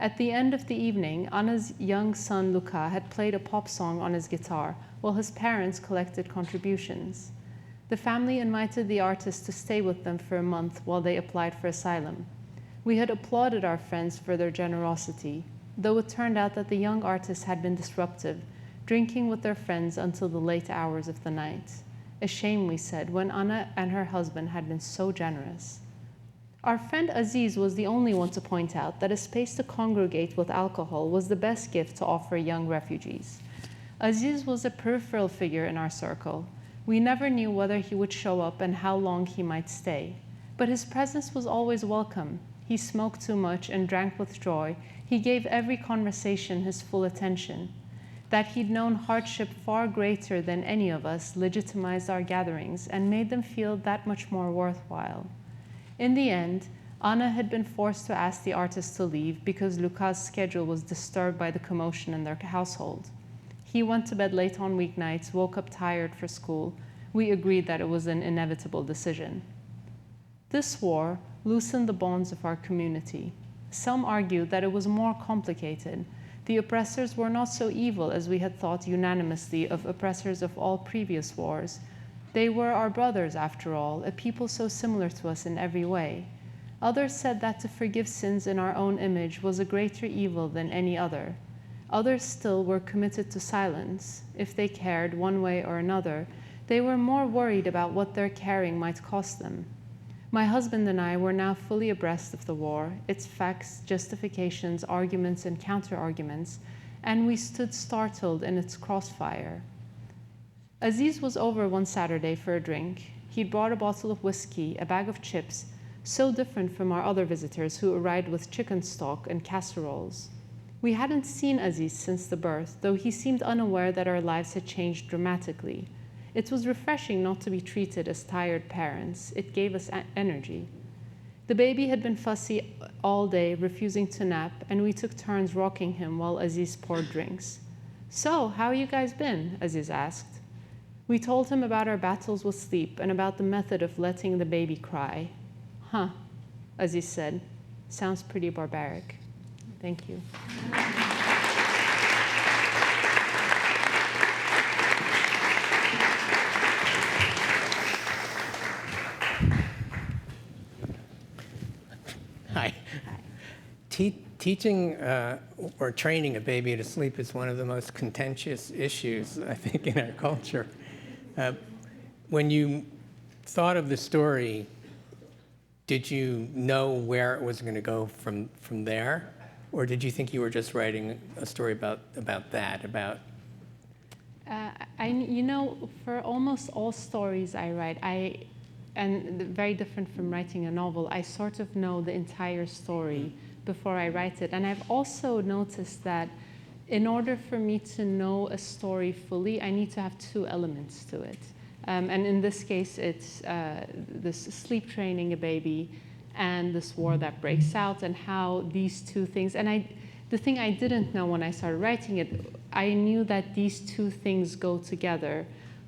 At the end of the evening, Anna's young son Luca had played a pop song on his guitar, while his parents collected contributions. The family invited the artists to stay with them for a month while they applied for asylum. We had applauded our friends for their generosity, though it turned out that the young artists had been disruptive, drinking with their friends until the late hours of the night. A shame, we said, when Anna and her husband had been so generous. Our friend Aziz was the only one to point out that a space to congregate with alcohol was the best gift to offer young refugees. Aziz was a peripheral figure in our circle. We never knew whether he would show up and how long he might stay. But his presence was always welcome. He smoked too much and drank with joy. He gave every conversation his full attention. That he'd known hardship far greater than any of us legitimized our gatherings and made them feel that much more worthwhile. In the end, Anna had been forced to ask the artist to leave because Luca's schedule was disturbed by the commotion in their household. He went to bed late on weeknights, woke up tired for school. We agreed that it was an inevitable decision. This war loosened the bonds of our community. Some argued that it was more complicated. The oppressors were not so evil as we had thought unanimously of oppressors of all previous wars. They were our brothers, after all, a people so similar to us in every way. Others said that to forgive sins in our own image was a greater evil than any other. Others still were committed to silence. If they cared one way or another, they were more worried about what their caring might cost them. My husband and I were now fully abreast of the war, its facts, justifications, arguments, and counter-arguments, and we stood startled in its crossfire. Aziz was over one Saturday for a drink. He'd brought a bottle of whiskey, a bag of chips, so different from our other visitors who arrived with chicken stock and casseroles. We hadn't seen Aziz since the birth, though he seemed unaware that our lives had changed dramatically. It was refreshing not to be treated as tired parents. It gave us energy. The baby had been fussy all day, refusing to nap, and we took turns rocking him while Aziz poured drinks. "So, how you guys been?" Aziz asked. We told him about our battles with sleep and about the method of letting the baby cry. "Huh," Aziz said. "Sounds pretty barbaric." Thank you. Hi. Teaching or training a baby to sleep is one of the most contentious issues, I think, in our culture. When you thought of the story, did you know where it was going to go from there? Or did you think you were just writing a story about that? For almost all stories I write, and very different from writing a novel, I sort of know the entire story before I write it. And I've also noticed that in order for me to know a story fully, I need to have 2 elements to it. And in this case, it's this sleep training a baby and this war that breaks out, and how these 2 things, and the thing I didn't know when I started writing it, I knew that these 2 things go together,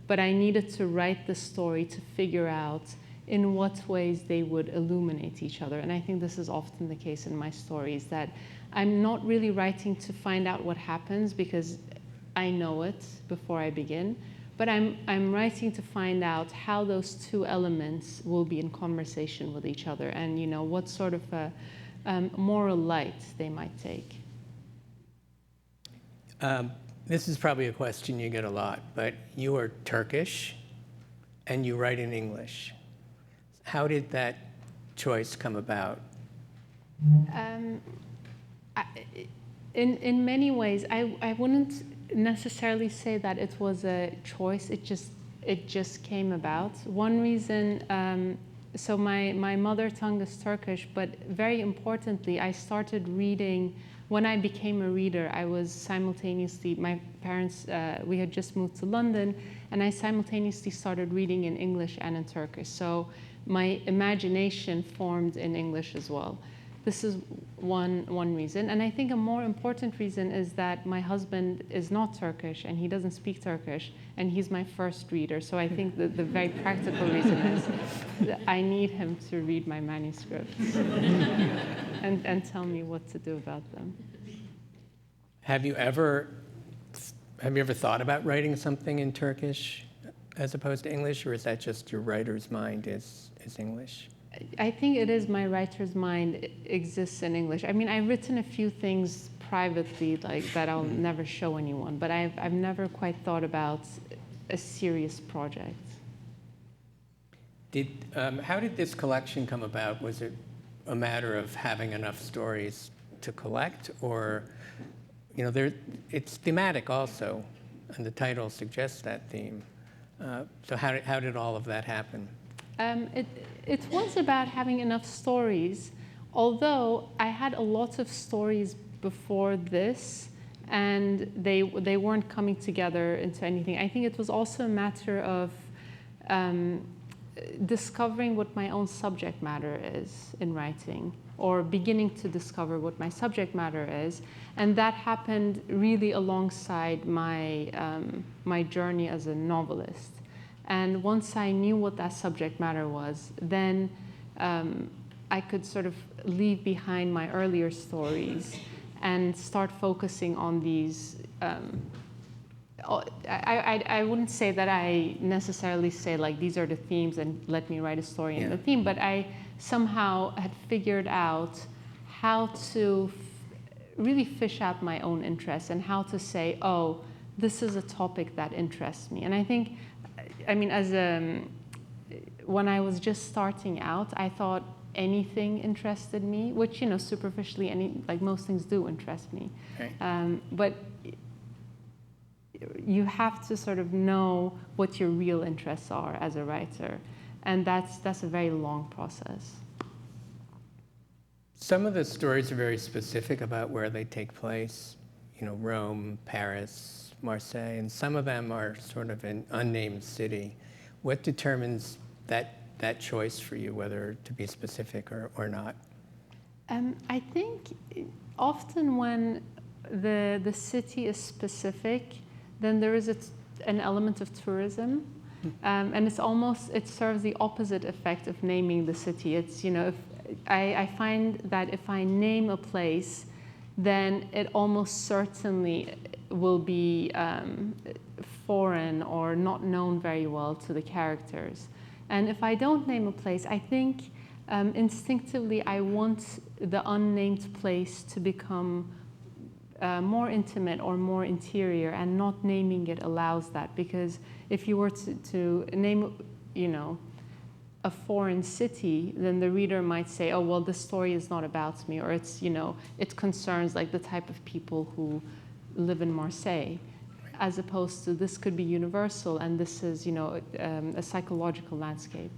but I needed to write the story to figure out in what ways they would illuminate each other. And I think this is often the case in my stories, that I'm not really writing to find out what happens because I know it before I begin, but but I'm writing to find out how those two elements will be in conversation with each other, and what sort of a moral light they might take. This is probably a question you get a lot, but you are Turkish and you write in English. How did that choice come about? In many ways, I wouldn't necessarily say that it was a choice. It just came about. One reason, so my mother tongue is Turkish, but very importantly, I started reading. When I became a reader, I was simultaneously, my parents, we had just moved to London, and I simultaneously started reading in English and in Turkish. So my imagination formed in English as well. This is one reason. And I think a more important reason is that my husband is not Turkish, and he doesn't speak Turkish, and he's my first reader. So I think that the very practical reason is that I need him to read my manuscripts and tell me what to do about them. Have you ever thought about writing something in Turkish as opposed to English, or is that just your writer's mind is English? I think it is my writer's mind exists in English. I mean, I've written a few things privately like that I'll never show anyone, but I've never quite thought about a serious project. How did this collection come about? Was it a matter of having enough stories to collect, or it's thematic also, and the title suggests that theme. So how did all of that happen? It was about having enough stories, although I had a lot of stories before this, and they weren't coming together into anything. I think it was also a matter of discovering what my own subject matter is in writing, or beginning to discover what my subject matter is, and that happened really alongside my journey as a novelist. And once I knew what that subject matter was, then I could sort of leave behind my earlier stories and start focusing on these. I wouldn't say that I necessarily say like these are the themes and let me write a story in the theme, but I somehow had figured out how to really fish out my own interests and how to say, oh, this is a topic that interests me. And I think, I mean, when I was just starting out, I thought anything interested me, which, superficially, like most things do interest me. Okay. But you have to sort of know what your real interests are as a writer, and that's a very long process. Some of the stories are very specific about where they take place, Rome, Paris, Marseille, and some of them are sort of an unnamed city. What determines that choice for you, whether to be specific or not? I think often when the city is specific, then there is an element of tourism, and it serves the opposite effect of naming the city. It's if I find that if I name a place, then it almost certainly will be foreign or not known very well to the characters. And if I don't name a place, I think instinctively I want the unnamed place to become more intimate or more interior, and not naming it allows that, because if you were to name, a foreign city, then the reader might say, oh, well, this story is not about me, or it's, it concerns like the type of people who live in Marseille, as opposed to this could be universal, and this is, a psychological landscape.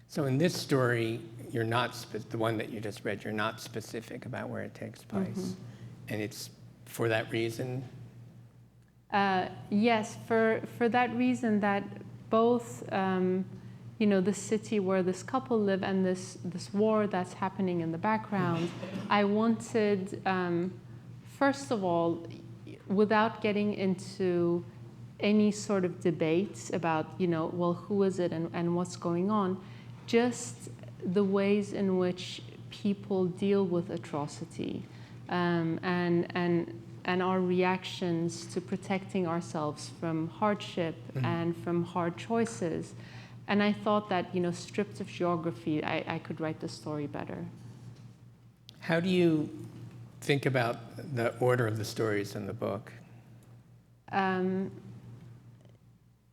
So in this story, you're not, the one that you just read, you're not specific about where it takes place. Mm-hmm. And it's for that reason? Yes, for that reason that both, the city where this couple live and this war that's happening in the background, I wanted, first of all, without getting into any sort of debates about, well, who is it and what's going on, just the ways in which people deal with atrocity. And and our reactions to protecting ourselves from hardship and from hard choices. And I thought that, stripped of geography, I could write the story better. How do you think about the order of the stories in the book?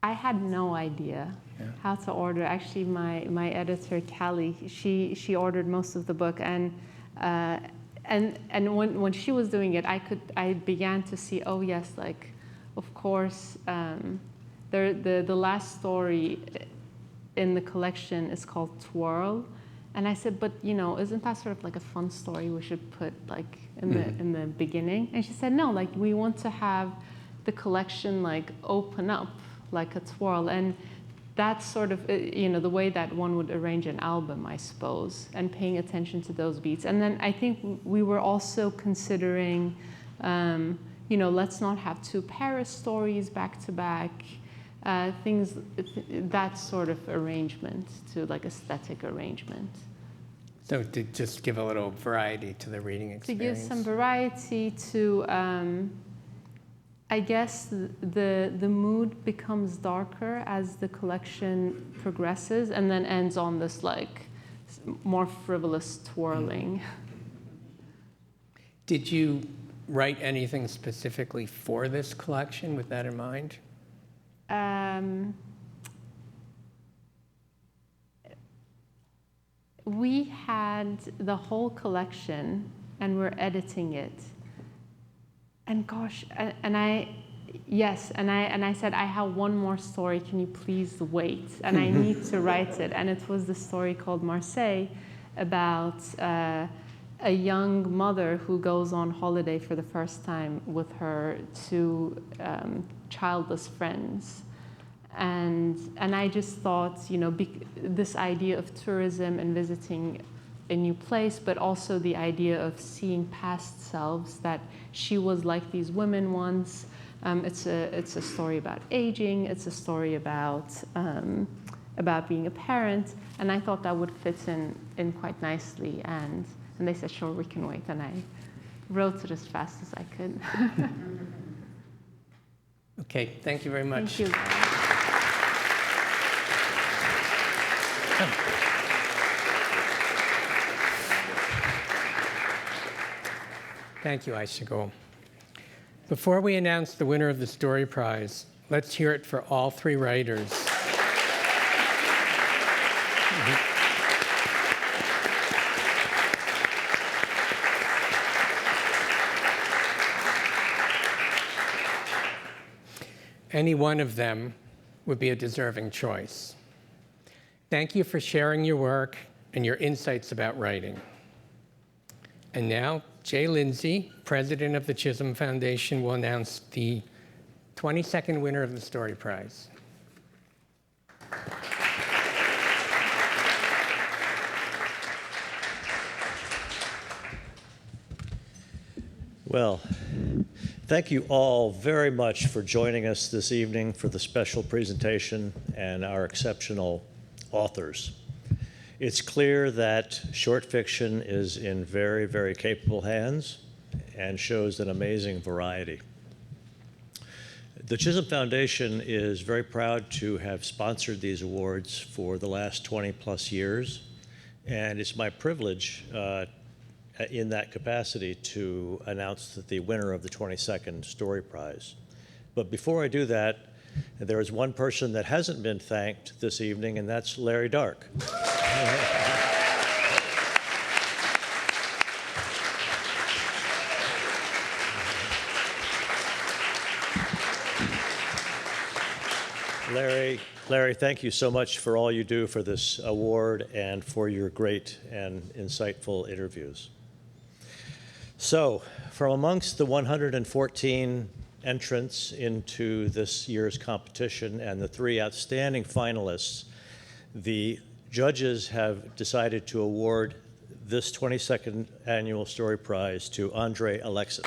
I had no idea how to order. Actually, my editor, Callie, she ordered most of the book, and when she was doing it, I began to see, oh yes, like, of course, the last story in the collection is called Twirl, and I said, but isn't that sort of like a fun story we should put like in the beginning? And she said, no, like we want to have the collection like open up like a twirl, and that's sort of the way that one would arrange an album, I suppose, and paying attention to those beats. And then I think we were also considering, let's not have two Paris stories back to back, things, that sort of arrangement, to like aesthetic arrangement. So to just give a little variety to the reading experience. To give some variety to, I guess the mood becomes darker as the collection progresses, and then ends on this like more frivolous twirling. Did you write anything specifically for this collection with that in mind? We had the whole collection, and we're editing it. And gosh, and I said, I have one more story, can you please wait? And I need to write it. And it was the story called Marseille, about a young mother who goes on holiday for the first time with her two childless friends. And I just thought, this idea of tourism and visiting a new place, but also the idea of seeing past selves, that she was like these women once. It's a story about aging. It's a story about being a parent, and I thought that would fit in quite nicely. And they said, sure, we can wait. And I wrote it as fast as I could. Okay, thank you very much. Thank you. Thank you, Ayşegül. Before we announce the winner of the Story Prize, let's hear it for all three writers. Any one of them would be a deserving choice. Thank you for sharing your work and your insights about writing. And now, Jay Lindsay, president of the Chisholm Foundation, will announce the 22nd winner of the Story Prize. Well, thank you all very much for joining us this evening for the special presentation and our exceptional authors. It's clear that short fiction is in very, very capable hands and shows an amazing variety. The Chisholm Foundation is very proud to have sponsored these awards for the last 20+ years, and it's my privilege in that capacity to announce the winner of the 22nd Story Prize. But before I do that, there is one person that hasn't been thanked this evening, and that's Larry Dark. Larry, thank you so much for all you do for this award and for your great and insightful interviews. So, from amongst the 114 entrants into this year's competition and the 3 outstanding finalists, the judges have decided to award this 22nd Annual Story Prize to André Alexis.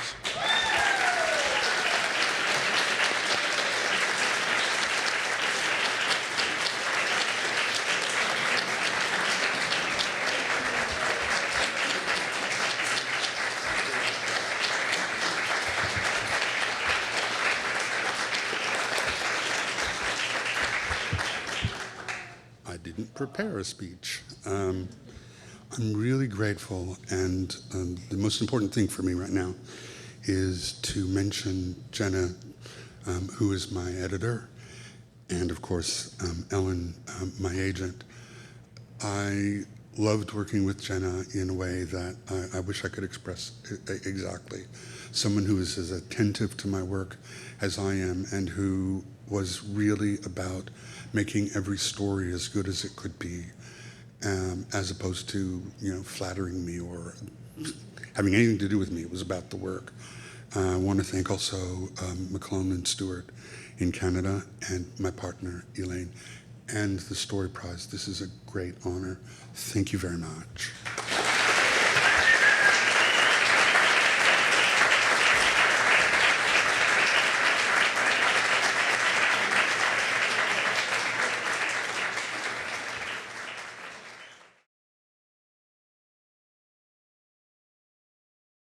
prepare a speech. I'm really grateful, and the most important thing for me right now is to mention Jenna, who is my editor, and of course, Ellen, my agent. I loved working with Jenna in a way that I wish I could express exactly. Someone who is as attentive to my work as I am, and who was really about making every story as good as it could be, as opposed to, flattering me or having anything to do with me. It was about the work. I want to thank also McClone and Stewart in Canada, and my partner, Elaine, and the Story Prize. This is a great honor. Thank you very much.